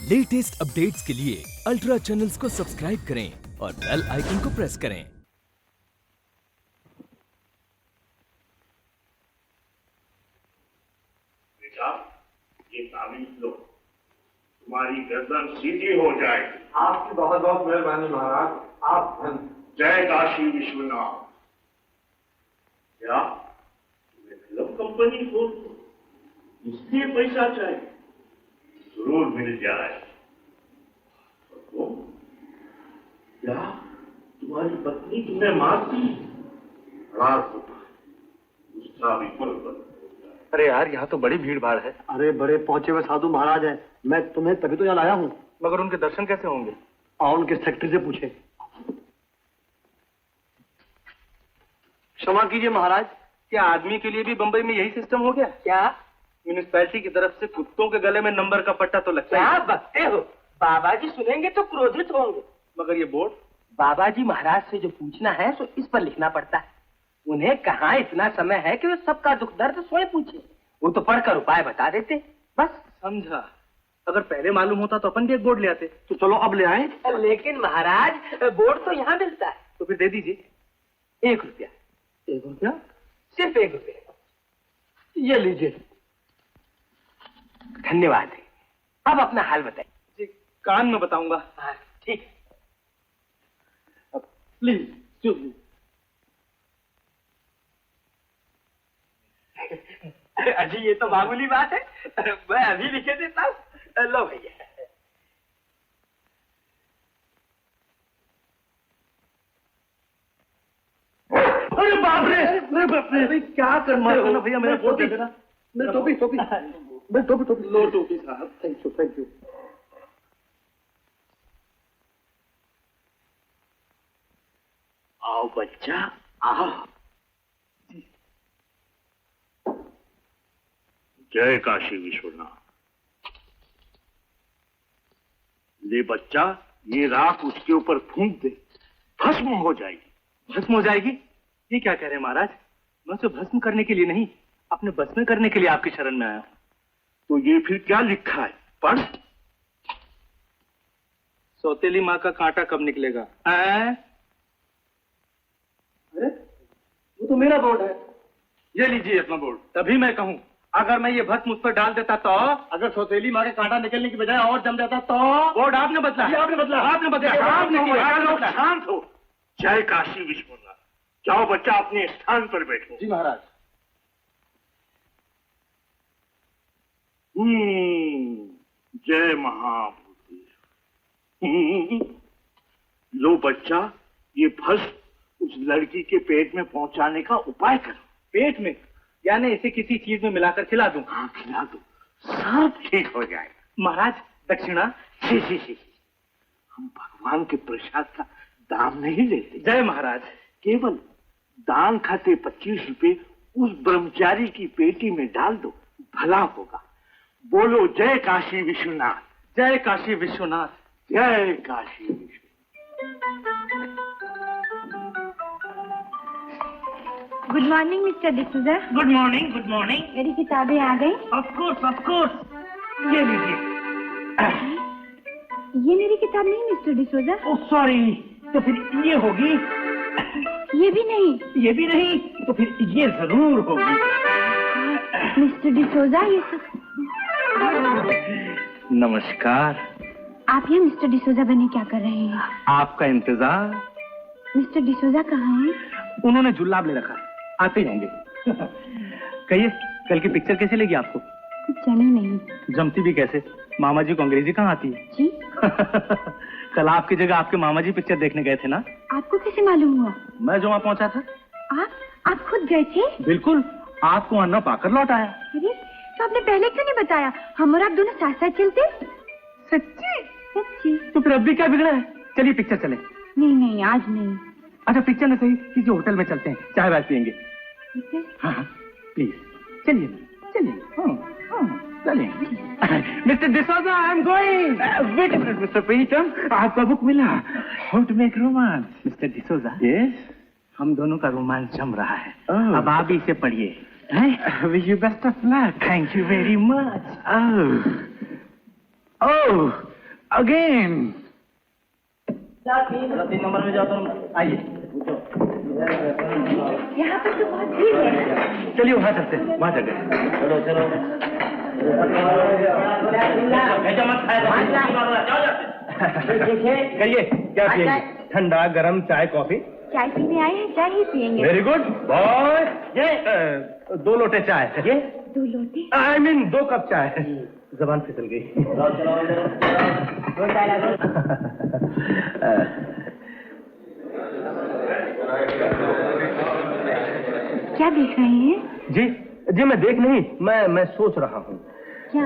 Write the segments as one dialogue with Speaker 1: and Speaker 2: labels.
Speaker 1: Latest updates के लिए ultra channels को सब्सक्राइब करें और बेल आइकन को प्रेस करें।
Speaker 2: बेटा, ये ताबीज लो, तुम्हारी गर्दन सीधी हो जाएगी।
Speaker 3: आपकी बहुत बहुत मेहरबानी महाराज, आप धन।
Speaker 2: जय काशी विश्वनाथ। क्या तुम्हें फिल्म कंपनी को इसलिए पैसा चाहिए? जरूर मिल जाए। तो क्या तुम्हारी पत्नी तुम्हें मारती? रात उसका भी फल बन।
Speaker 4: अरे यार, यहाँ तो बड़ी भीड़ भाड़ है।
Speaker 3: अरे बड़े पहुंचे हुए साधु महाराज हैं, मैं तुम्हें तभी तो यहाँ लाया हूँ।
Speaker 4: मगर उनके दर्शन कैसे होंगे?
Speaker 3: और उनके सेक्रेटरी से पूछे। क्षमा कीजिए महाराज,
Speaker 4: क्या आदमी के लिए भी बंबई में यही सिस्टम हो गया? क्या म्यूनिसिपैलिटी की तरफ से कुत्तों के गले में नंबर का पट्टा तो लगता है?
Speaker 5: क्या बकते हो? बाबा जी सुनेंगे तो क्रोधित होंगे।
Speaker 4: मगर ये बोर्ड
Speaker 5: बाबा जी महाराज से जो पूछना है सो इस पर लिखना पड़ता है। उन्हें कहाँ इतना समय है कि वे सबका दुख दर्द स्वयं पूछे। वो तो पढ़कर उपाय बता देते। बस
Speaker 4: समझा। अगर पहले मालूम होता तो अपन भी एक बोर्ड ले आते।
Speaker 3: तो चलो अब ले आए।
Speaker 5: लेकिन महाराज बोर्ड तो यहाँ मिलता है।
Speaker 4: तो फिर दे दीजिए।
Speaker 5: 1 रुपया।
Speaker 3: 1 रुपया?
Speaker 5: सिर्फ 1 रुपया।
Speaker 3: ये लीजिए।
Speaker 5: धन्यवाद। अब अपना हाल बताइए।
Speaker 4: जी, कान में बताऊंगा।
Speaker 5: हाँ, ठीक है।
Speaker 3: प्लीज।
Speaker 5: अजी ये तो मामूली बात है, मैं अभी लिखे देता हूँ। लो भैया।
Speaker 3: अरे बाप रे, अरे बाप रे, क्या करना है
Speaker 4: भैया, मेरा बोर्ड दे देना।
Speaker 3: मैं टोपी लो टोपी साहब। Thank you.
Speaker 2: आओ बच्चा, आओ। जय काशी विश्वनाथ। ले बच्चा, ये राख उसके ऊपर फूंक दे, भस्म हो जाएगी।
Speaker 4: भस्म हो जाएगी? ये क्या कह रहे हैं महाराज? मैं उसे भस्म करने के लिए नहीं, अपने बस में करने के लिए आपकी शरण में आया हूं।
Speaker 2: तो ये फिर क्या लिखा है? पढ़।
Speaker 4: सौतेली माँ का कांटा कब निकलेगा?
Speaker 3: अरे वो तो मेरा बोर्ड है।
Speaker 4: ये लीजिए अपना बोर्ड। तभी मैं कहूँ, अगर मैं ये भस्म उस पर डाल देता तो?
Speaker 3: अगर सौतेली माँ का कांटा निकलने की बजाय और जम जाता तो?
Speaker 4: बोर्ड आपने बदला।
Speaker 3: आपने बदला।
Speaker 4: आपने किया।
Speaker 2: शांत हो। जय काशी विश्वनाथ। जाओ बच्चा, अपने स्थान पर बैठो।
Speaker 3: जी महाराज।
Speaker 2: जय महाभूतेश्वर। लो बच्चा, ये भस्म उस लड़की के पेट में पहुंचाने का उपाय करो।
Speaker 4: पेट में? यानी इसे किसी चीज में मिलाकर खिला दूं?
Speaker 2: हाँ, खिला दो, सब ठीक हो जाएगा।
Speaker 4: महाराज, दक्षिणा?
Speaker 2: जी। हम भगवान के प्रसाद का दाम नहीं लेते।
Speaker 4: जय महाराज।
Speaker 2: केवल दान खाते 25 रुपए उस ब्रह्मचारी की पेटी में डाल दो, भला होगा। बोलो जय काशी विश्वनाथ।
Speaker 4: जय काशी विश्वनाथ।
Speaker 2: जय Kashi Vishwanath.
Speaker 6: Good morning mister D'Souza.
Speaker 2: Good morning.
Speaker 6: मेरी किताबें आ गई?
Speaker 2: Of course. ये लीजिए।
Speaker 6: ये मेरी किताब नहीं मिस्टर डिसूजा।
Speaker 2: ओह सॉरी, तो फिर ये होगी?
Speaker 6: ये भी नहीं।
Speaker 2: तो फिर ये जरूर होगी।
Speaker 6: मिस्टर डिसूजा, ये सब।
Speaker 4: नमस्कार।
Speaker 6: आप यहाँ मिस्टर डिसूजा बने क्या कर रहे हैं?
Speaker 4: आपका इंतजार।
Speaker 6: मिस्टर डिसूजा कहाँ हैं?
Speaker 4: उन्होंने जुल्लाब ले रखा, आते होंगे। कहिए, कल की पिक्चर कैसी लगी आपको?
Speaker 6: कुछ जमी नहीं।
Speaker 4: जमती भी कैसे? मामा जी को अंग्रेजी कहाँ आती है?
Speaker 6: जी।
Speaker 4: कल आपकी जगह आपके मामा जी पिक्चर देखने गए थे ना?
Speaker 6: आपको कैसे मालूम हुआ?
Speaker 4: मैं जो वहाँ पहुँचा था।
Speaker 6: आप खुद गए थे?
Speaker 4: बिल्कुल, आपको वहाँ न पाकर लौट आया।
Speaker 6: अरे, तो आपने पहले क्यों नहीं बताया? हम और आप दोनों साथ साथ चलते। सच्ची?
Speaker 4: तो फिर अब भी क्या बिगड़ा है? चलिए पिक्चर चले।
Speaker 6: नहीं, आज नहीं।
Speaker 4: अच्छा, पिक्चर नहीं सही, किसी होटल में चलते हैं, चाय वाय पियेंगे। हाँ, प्लीज चलिए। Mister D'Souza, I am going. Wait a minute mister Pritam, आपका बुक मिला, how to make romance. Mister D'Souza, yes, हम दोनों का रोमांस जम रहा है। अब आप इसे पढ़िए। Wish you best of luck. Thank you very much. Oh, again.
Speaker 5: 3 number में जाओ तुम, आइए।
Speaker 6: यहाँ पर तो बहुत भीड़ है।
Speaker 4: चलिए वहां चलते हैं, वहां चलते हैं।
Speaker 5: चलो चलो।
Speaker 4: कहिए क्या पिएंगे? ठंडा गरम चाय कॉफी?
Speaker 6: चाय पीने आए हैं, चाय ही पियेंगे।
Speaker 4: Very good boy. ये 2 लोटे चाय। ये
Speaker 6: 2 लोटे?
Speaker 4: आई मीन 2 कप चाय। जबान फिसल गई।
Speaker 6: क्या देख रहे हैं?
Speaker 4: जी जी मैं देख नहीं, मैं सोच रहा हूँ।
Speaker 6: क्या?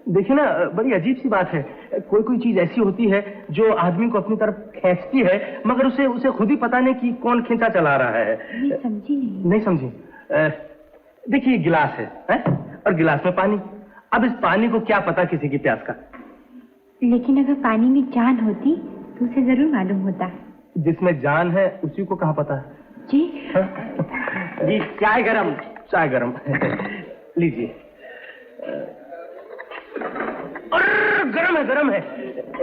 Speaker 4: देखिए ना, बड़ी अजीब सी बात है। कोई कोई चीज ऐसी होती है जो आदमी को अपनी तरफ खींचती है, मगर उसे खुद ही पता नहीं कि कौन खींचा चला रहा है।
Speaker 6: मैं समझी नहीं।
Speaker 4: नहीं समझी? देखिए गिलास है और गिलास में पानी। अब इस पानी को क्या पता किसी की प्यास का?
Speaker 6: लेकिन अगर पानी में जान होती तो उसे जरूर मालूम होता।
Speaker 4: जिसमें जान है उसी को कहाँ पता है?
Speaker 6: जी
Speaker 4: जी चाय गरम। चाय गरम। लीजिए। गरम है गरम है।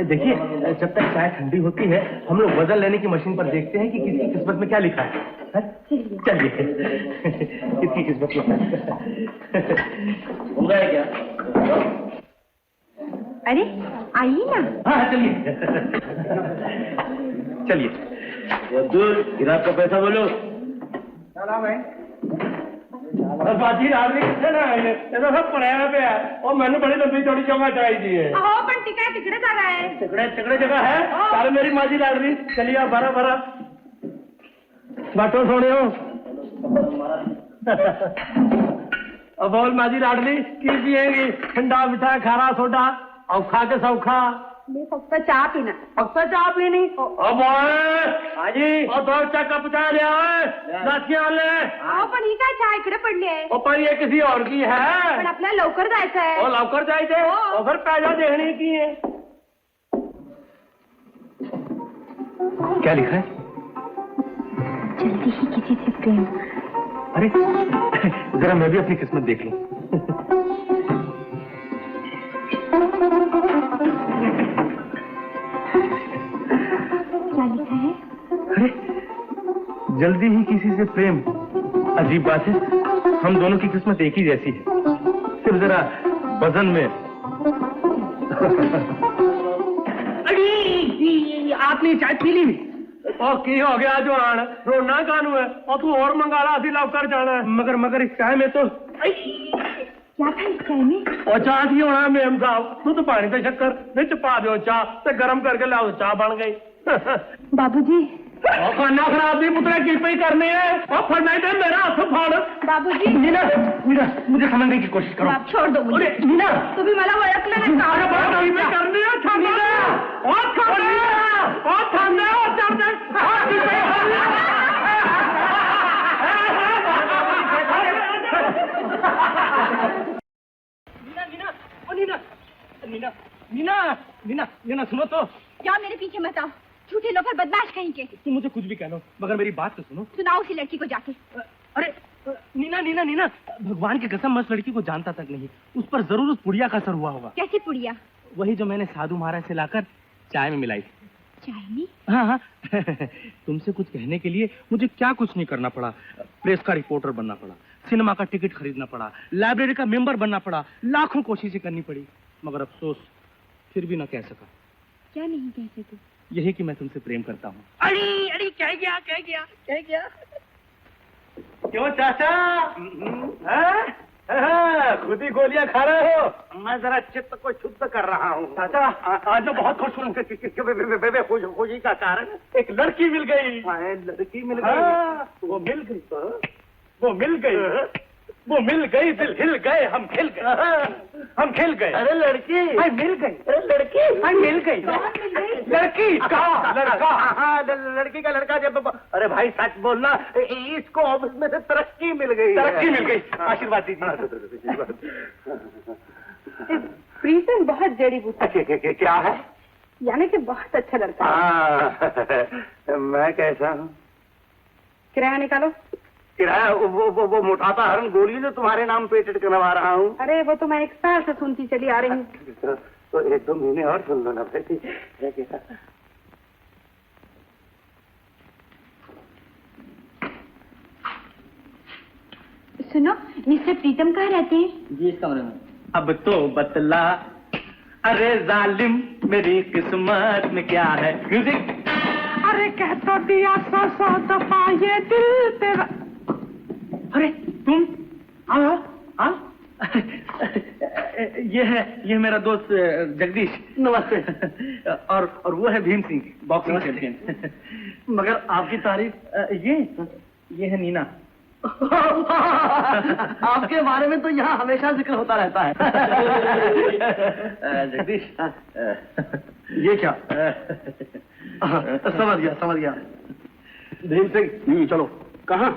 Speaker 4: देखिए जब तक चाय ठंडी होती है हम लोग वजन लेने की मशीन पर देखते हैं कि किसकी किस्मत में क्या लिखा है। चलिए किसकी किस्मत में
Speaker 5: होगा क्या?
Speaker 6: अरे आइए ना।
Speaker 4: हाँ चलिए चलिए।
Speaker 5: दूर गिराज का पैसा बोलो।
Speaker 4: बाजी आदमी कितने ना आए सब पढ़ाया पे है और मैंने बड़ी लंबी चौड़ी जगह चाहिए।
Speaker 6: टिकड़े जा रहा है।
Speaker 4: टिकड़े जगह है। सारे मेरी माजी लाडली। चलिए आप भरा भरा बाटो सोने हो। अब बोल माजी लाडली की पिएंगी? ठंडा मीठा खारा सोडा औखा के सौखा?
Speaker 6: मैं फक्त चाह पीना।
Speaker 4: फक्त चाह पीनी? अब हाजी और 2 कप चाय ले आए। नाचिया ले।
Speaker 6: पण ही काय चहा इकडे पडली आहे?
Speaker 4: पर ये किसी और की है।
Speaker 6: पण आपल्याला लवकर जायचं आहे।
Speaker 4: और लवकर जायचे और फिर पैसा देने की है। क्या लिखा है?
Speaker 6: जल्दी ही किसी से प्रेम।
Speaker 4: अरे जरा मैं भी अपनी किस्मत देख लूं।
Speaker 6: क्या लिखा है?
Speaker 4: अरे जल्दी ही किसी से प्रेम। अजीब बात है, हम दोनों की किस्मत एक ही जैसी है, सिर्फ जरा वजन में। आपने चाय पी ली? और की हो गया जो आन रोना कानू है और तू और मंगाला अभी लवकर जाना है। मगर इस चाय में तो
Speaker 6: क्या था इस चाय में?
Speaker 4: और चाह की होना मेम साहब, तू तो पानी पे शक्कर बिच पा दो चाह ते गरम करके लाओ, चाह बन गई।
Speaker 6: बाबूजी
Speaker 4: और खाना खराब भी पुत्र की पे करने हैं और फरमाइश है मेरा हाथ फाड़।
Speaker 6: बाबूजी
Speaker 4: मीना मीना मुझे समझने की कोशिश करो।
Speaker 6: आप छोड़ दो मुझे।
Speaker 4: मीना
Speaker 6: तुम्ही मला ओळखलं नाही का?
Speaker 4: करनी है थांबा और थांबा और थांबा और थांबा। मीना सुनो तो।
Speaker 6: जाओ मेरे पीछे मत आओ, झूठे लोग बदमाश कहीं के।
Speaker 4: तुम मुझे कुछ भी कह लो मगर मेरी बात तो सुनो।
Speaker 6: सुनाओ उसी लड़की को जाके।
Speaker 4: अरे नीना भगवान की कसम मैं उस लड़की को जानता तक नहीं। उस पर जरूर उस पुड़िया का असर हुआ होगा।
Speaker 6: कैसी पुड़िया?
Speaker 4: वही जो मैंने साधु महाराज से लाकर चाय में मिलाई थी।
Speaker 6: चाय में?
Speaker 4: हाँ तुमसे कुछ कहने के लिए मुझे क्या कुछ नहीं करना पड़ा। प्रेस का रिपोर्टर बनना पड़ा, सिनेमा का टिकट खरीदना पड़ा, लाइब्रेरी का मेंबर बनना पड़ा, लाखों कोशिशें करनी पड़ी, मगर अफसोस फिर भी ना कह सका।
Speaker 6: क्या नहीं कह सके?
Speaker 4: यही कि मैं तुमसे प्रेम करता हूँ। अरे कह गया क्यों चाचा? खुद ही गोलियां खा रहे हो?
Speaker 2: मैं जरा चित्त को शुद्ध कर रहा हूँ।
Speaker 4: चाचा आज मैं बहुत खुश हूँ।
Speaker 2: खुशी का कारण
Speaker 4: एक लड़की मिल गई।
Speaker 2: लड़की मिल
Speaker 4: हाँ,
Speaker 2: गई।
Speaker 4: वो मिल गई दिल हिल गए, हम खिल गए।
Speaker 2: अरे लड़की
Speaker 4: मिल गई।
Speaker 2: अरे लड़की
Speaker 4: मिल गई। लड़की कहाँ? लड़का?
Speaker 2: हाँ लड़की का लड़का। जब अरे भाई सच बोलना, इसको ऑफिस में से तरक्की मिल गई।
Speaker 4: आशीर्वाद दीजिए।
Speaker 6: प्रीतम बहुत जड़ी बूटी,
Speaker 2: क्या है?
Speaker 6: यानी कि बहुत अच्छा लड़का है।
Speaker 2: मैं कैसा हूँ?
Speaker 6: किराया निकालो।
Speaker 2: किराया? वो मोटापा हरण गोली जो तुम्हारे नाम पेटेंट करवा रहा हूँ।
Speaker 6: अरे वो तो मैं 1 साल से सुनती चली आ रही हूँ।
Speaker 3: तो 1-2 महीने और सुन लो ना भाई।
Speaker 6: सुनो, मिस्टर प्रीतम कहाँ रहते हैं?
Speaker 5: जी इस कमरे में।
Speaker 4: अब तो बतला, अरे जालिम मेरी किस्मत में क्या है। म्यूजिक। अरे कह तो दिया 100 दफा ये दिल तेरा। अरे तुम आओ आओ। ये मेरा दोस्त जगदीश। नमस्ते। और वो है भीम सिंह, बॉक्सिंग चैंपियन। मगर आपकी तारीफ ये है नीना।
Speaker 3: आपके बारे में तो यहाँ हमेशा जिक्र होता रहता है।
Speaker 4: जगदीश,
Speaker 3: ये क्या? समझ गया। भीम सिंह, चलो। कहाँ?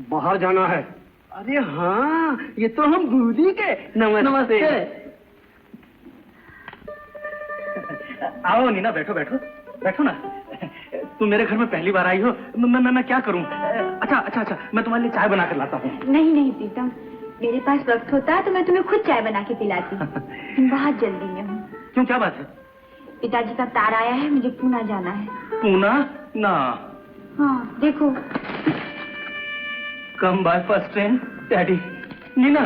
Speaker 3: बाहर जाना है। अरे हाँ, ये तो हम भूल ही गए। नमस्ते।
Speaker 4: आओ नीना, बैठो ना। तुम मेरे घर में पहली बार आई हो, मैं क्या करूं? अच्छा, मैं तुम्हारे लिए चाय बना कर लाता हूँ।
Speaker 6: नहीं प्रीतम, मेरे पास वक्त होता तो मैं तुम्हें खुद चाय बना के पिलाती। तुम बहुत जल्दी में हूँ।
Speaker 4: क्यों, क्या बात है?
Speaker 6: पिताजी का तार आया है, मुझे पूना जाना है।
Speaker 4: पूना? ना।
Speaker 6: हाँ, देखो।
Speaker 4: Come by first train daddy. Neena,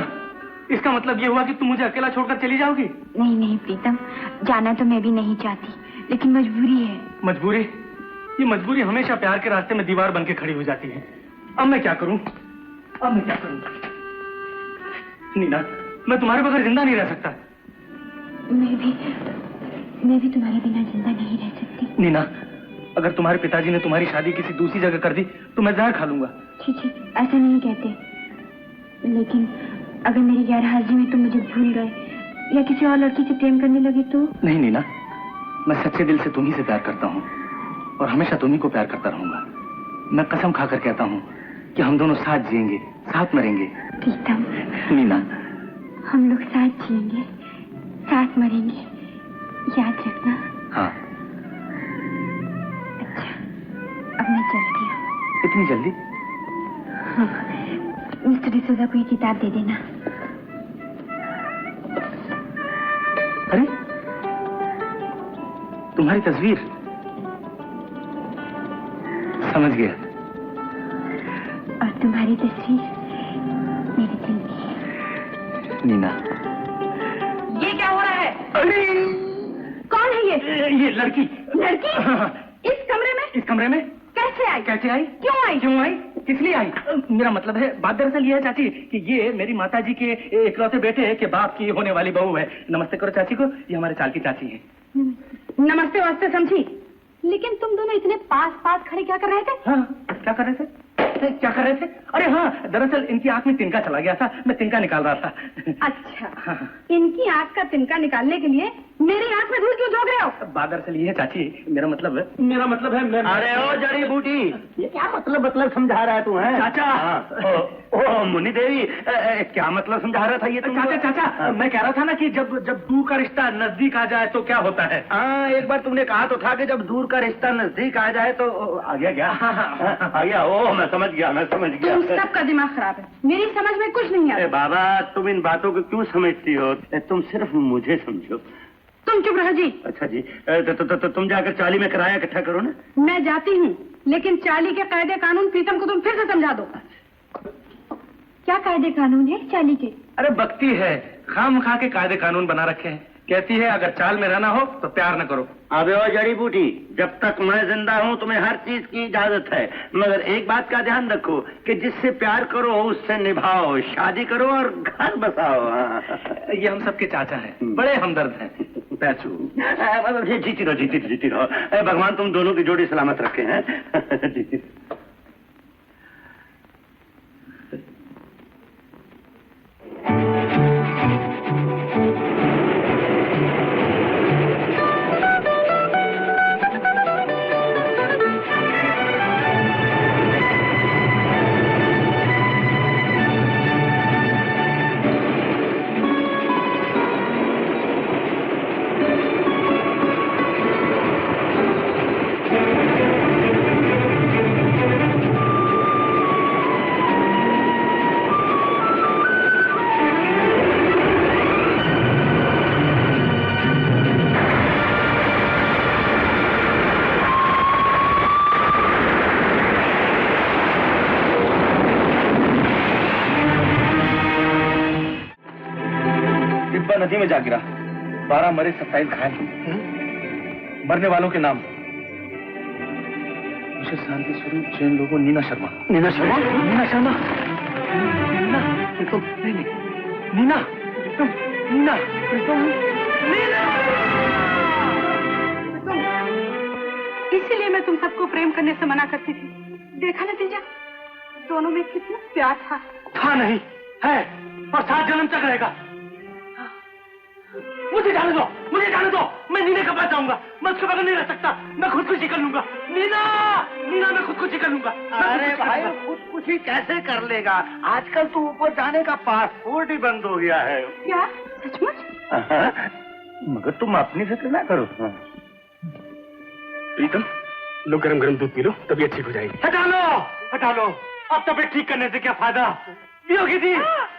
Speaker 4: इसका मतलब ये हुआ कि तुम मुझे अकेला छोड़कर चली जाओगी?
Speaker 6: नहीं प्रीतम, जाना तो मैं भी नहीं चाहती, लेकिन मजबूरी है।
Speaker 4: मजबूरी? ये मजबूरी हमेशा प्यार के रास्ते में दीवार बन के खड़ी हो जाती है। अब मैं क्या करूं? नीना, मैं तुम्हारे बगैर जिंदा नहीं रह सकता।
Speaker 6: मैं भी तुम्हारे बिना जिंदा नहीं रह सकती।
Speaker 4: नीना, अगर तुम्हारे पिताजी ने तुम्हारी शादी किसी दूसरी जगह कर दी तो मैं जहर खा लूंगा।
Speaker 6: ठीक, ऐसा नहीं कहते, लेकिन अगर मेरी गैरहाजिरी में तुम मुझे भूल गए या किसी और लड़की से प्रेम करने लगे तो?
Speaker 4: नहीं नीना, मैं सच्चे दिल से तुम्ही से प्यार करता हूँ और हमेशा तुम्ही को प्यार करता रहूंगा। मैं कसम खाकर कहता हूँ कि हम दोनों साथ जिएंगे, साथ मरेंगे।
Speaker 6: प्रीतम।
Speaker 4: नीना,
Speaker 6: हम लोग साथ जिएंगे, साथ मरेंगे, याद रखना।
Speaker 4: हाँ।
Speaker 6: अच्छा, अब मैं चलती हूँ।
Speaker 4: इतनी जल्दी?
Speaker 6: हाँ, मिस्टर डिसोजा को ये किताब दे देना।
Speaker 4: अरे, तुम्हारी तस्वीर। समझ गया।
Speaker 6: और तुम्हारी तस्वीर मेरे दिल में।
Speaker 4: नीना,
Speaker 6: ये क्या हो रहा है? कौन है
Speaker 4: ये लड़की।
Speaker 6: इस कमरे में? कैसे आई?
Speaker 4: क्यों आई? किस लिए आई? मेरा मतलब है, बात दरअसल ये है चाची कि ये मेरी माताजी के इकलौते बेटे के बाप की होने वाली बहू है। नमस्ते करो चाची को, ये हमारे चाल की चाची है।
Speaker 6: नमस्ते वास्ते समझी, लेकिन तुम दोनों इतने पास खड़े क्या कर रहे थे?
Speaker 4: हाँ, क्या कर रहे थे? अरे हाँ, दरअसल इनकी आंख में तिनका चला गया था, मैं तिनका निकाल रहा था।
Speaker 6: अच्छा, हाँ। इनकी आंख का तिनका निकालने के लिए मेरी आंख में धूल क्यों झोंक रहे हो?
Speaker 4: बात दरअसल ये है चाची, मेरा मतलब है
Speaker 3: अरे ओ जड़ी बूटी, ये क्या मतलब समझा रहा है तू? है
Speaker 4: चाचा।
Speaker 3: ओ मुन्नी देवी, क्या मतलब समझा रहा था ये तुम?
Speaker 4: चाचा, मैं कह रहा था ना कि जब दूर का रिश्ता नजदीक आ जाए तो क्या होता है।
Speaker 3: हाँ, एक बार तुमने कहा तो था कि जब दूर का रिश्ता नजदीक आ जाए तो आ गया क्या? आ गया। ओ मैं समझ गया।
Speaker 6: तुम सबका दिमाग खराब है, मेरी समझ में कुछ नहीं आता।
Speaker 3: बाबा, तुम इन बातों को क्यों समझती हो? तुम सिर्फ मुझे समझो।
Speaker 6: तुम चुप रहो जी।
Speaker 3: अच्छा जी, तो तुम जाकर चाली में किराया इकट्ठा करो ना।
Speaker 6: मैं जाती हूँ, लेकिन चाली के कायदे कानून प्रीतम को तुम फिर से समझा दो। क्या कायदे कानून है चाली के?
Speaker 4: अरे बकती है, खाम-खा के कायदे कानून बना रखे हैं। कहती है अगर चाल में रहना हो तो प्यार न करो।
Speaker 3: अबे ओ जड़ी बूटी, जब तक मैं जिंदा हूँ तुम्हें हर चीज की इजाजत है, मगर एक बात का ध्यान रखो कि जिससे प्यार करो उससे निभाओ, शादी करो और घर बसाओ।
Speaker 4: ये हम सबके चाचा हैं, बड़े हमदर्द हैं।
Speaker 3: जीती रहो। भगवान तुम दोनों की जोड़ी सलामत रखे हैं। जीती
Speaker 4: में जा गिरा। 12 मरे, 27 घायल। मरने वालों के नाम: मुझे शांति स्वरूप, जैन लोगों, नीना शर्मा।
Speaker 2: नीना शर्मा?
Speaker 4: नीना शर्मा?
Speaker 2: नीना? प्रीतम, नहीं नहीं, नीना, प्रीतम, नीना, प्रीतम, नीना!
Speaker 7: इसीलिए मैं तुम सबको प्रेम करने से मना करती थी। देखा नतीजा, दोनों में कितना प्यार था।
Speaker 2: था नहीं, है, और 7 जन्म तक रहेगा। मुझे जाने दो, मुझे जाने दो। मैं नीना के पास जाऊंगा। मैं उसके बगैर नहीं रह सकता। मैं खुदकुशी कर लूंगा। नीना, नीना, मैं खुदकुशी कर लूंगा।
Speaker 3: अरे भाई, खुदकुशी कैसे कर लेगा? आजकल तो ऊपर जाने का पासपोर्ट ही बंद हो गया है।
Speaker 7: क्या सचमुच?
Speaker 3: मगर तुम अपनी फिक्र ना करो।
Speaker 2: प्रीतम, लो गरम गरम दूध पी लो, तबीयत ठीक हो जाएगी। हटा लो, हटा लो। अब तबीयत ठीक करने से क्या फायदा? योगी जी,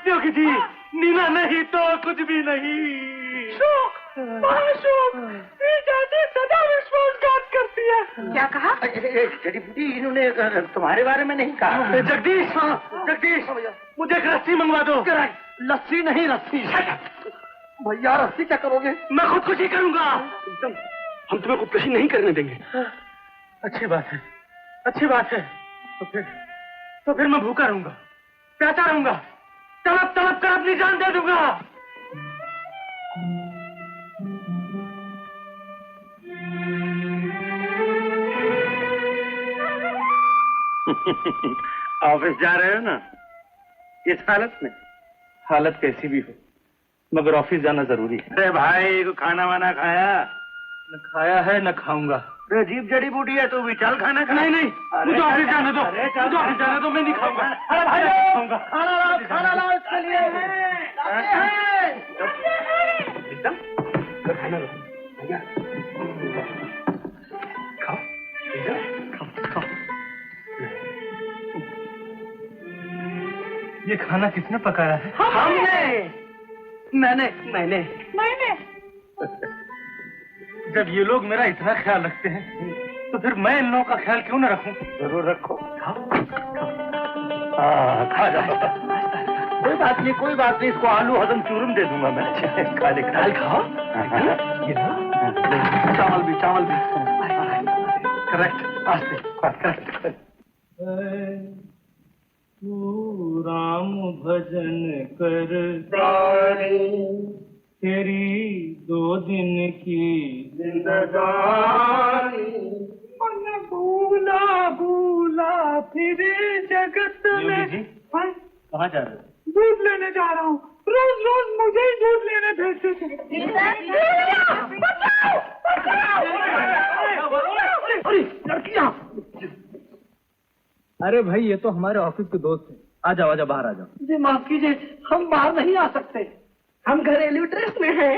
Speaker 2: योगी जी, नीना नहीं तो कुछ भी नहीं। शोक, महाशोक, ये जाति सदा विश्वासघात करती है।
Speaker 7: क्या कहा?
Speaker 3: जड़ी बूटी, इन्होंने तुम्हारे बारे में नहीं कहा।
Speaker 2: जगदीश, जगदीश, मुझे एक रस्सी मंगवा दो।
Speaker 3: लस्सी नहीं, रस्सी। भैया, रस्सी क्या करोगे?
Speaker 2: मैं खुदकुशी करूंगा। हम तुम्हें खुदकुशी नहीं करने देंगे। अच्छी बात है, अच्छी बात है। तो फिर मैं भूखा रहूंगा, प्यासा रहूंगा, तड़प तड़प कर अपनी जान दे दूंगा।
Speaker 3: ऑफिस जा रहे हो ना इस हालत में?
Speaker 4: हालत कैसी भी हो, मगर ऑफिस जाना जरूरी है।
Speaker 3: अरे भाई, को खाना वाना खाया?
Speaker 4: न खाया है न खाऊंगा।
Speaker 3: अजीब जड़ी बूटी है, तू भी चल खाना खा।
Speaker 2: नहीं नहीं, मुझे ऑफिस जाने दो, मुझे ऑफिस जाने दो, मैं नहीं खाऊंगा।
Speaker 3: अरे भाई,
Speaker 2: खाऊंगा।
Speaker 3: खाना लाओ इसके लिए।
Speaker 2: एकदम खाना लो भैया, खाओ, खाओ, खाओ।
Speaker 4: ये खाना किसने पकाया है?
Speaker 2: हमने। मैंने।
Speaker 4: जब ये लोग मेरा इतना ख्याल रखते हैं, तो फिर मैं इन लोगों का ख्याल क्यों न रखूं?
Speaker 3: जरूर रखो। खा जाओ। कोई बात नहीं, कोई बात नहीं। इसको आलू हजम चूरम दे दूंगा मैं। खा ले,
Speaker 2: दाल खाओ। ये लो, चावल भी, चावल भी। करेक्ट, आस्ते, करेक्ट।
Speaker 4: तू राम भजन कर, तेरी 2 दिन की जिंदगानी। भूला भूला फिर जगत में। कहाँ जा रहे हो?
Speaker 2: दूध लेने जा रहा हूँ। रोज रोज मुझे ही दूध लेने भेजते थे। अरे लड़कियाँ!
Speaker 4: अरे भाई, ये तो हमारे ऑफिस के दोस्त हैं। आ जाओ, बाहर आ जाओ।
Speaker 2: जी माफ कीजिए, हम बाहर नहीं आ सकते। हम घरेलू ड्रेस में हैं।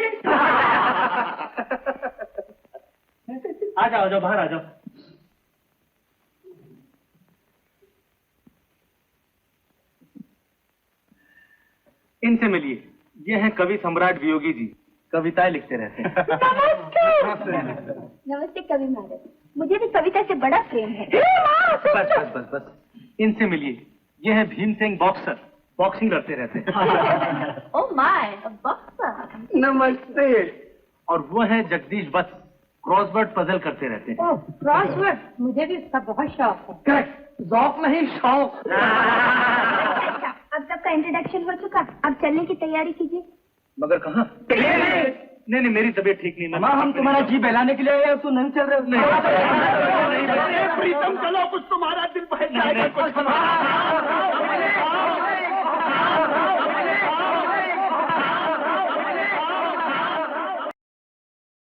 Speaker 4: आ जाओ, बाहर आ जाओ। इनसे मिलिए, ये हैं कवि सम्राट वियोगी जी। कविताएं लिखते रहते हैं।
Speaker 6: नमस्ते कवि महाराज, मुझे भी कविता से बड़ा प्रेम है।
Speaker 4: बस। इनसे मिलिए, ये है भीम सिंह बॉक्सर, बॉक्सिंग करते रहते हैं।
Speaker 6: Oh my, boxer.
Speaker 2: नमस्ते।
Speaker 4: और वो है जगदीश बस, क्रॉसवर्ड पजल करते रहते हैं।
Speaker 6: ओह क्रॉसवर्ड, मुझे भी इसका बहुत शौक है।
Speaker 2: करेक्ट, ज़ौक नहीं शौक।
Speaker 6: अब तक का इंट्रोडक्शन हो चुका, अब चलने की तैयारी कीजिए।
Speaker 4: मगर कहाँ? नहीं, मेरी तबीयत ठीक नहीं।
Speaker 2: माँ, हम तुम्हारा जी बहलाने के लिए आए, तो नहीं चल रहे।
Speaker 4: नहीं,
Speaker 2: प्रीतम, चलो, कुछ तुम्हारा दिल बहल जाएगा।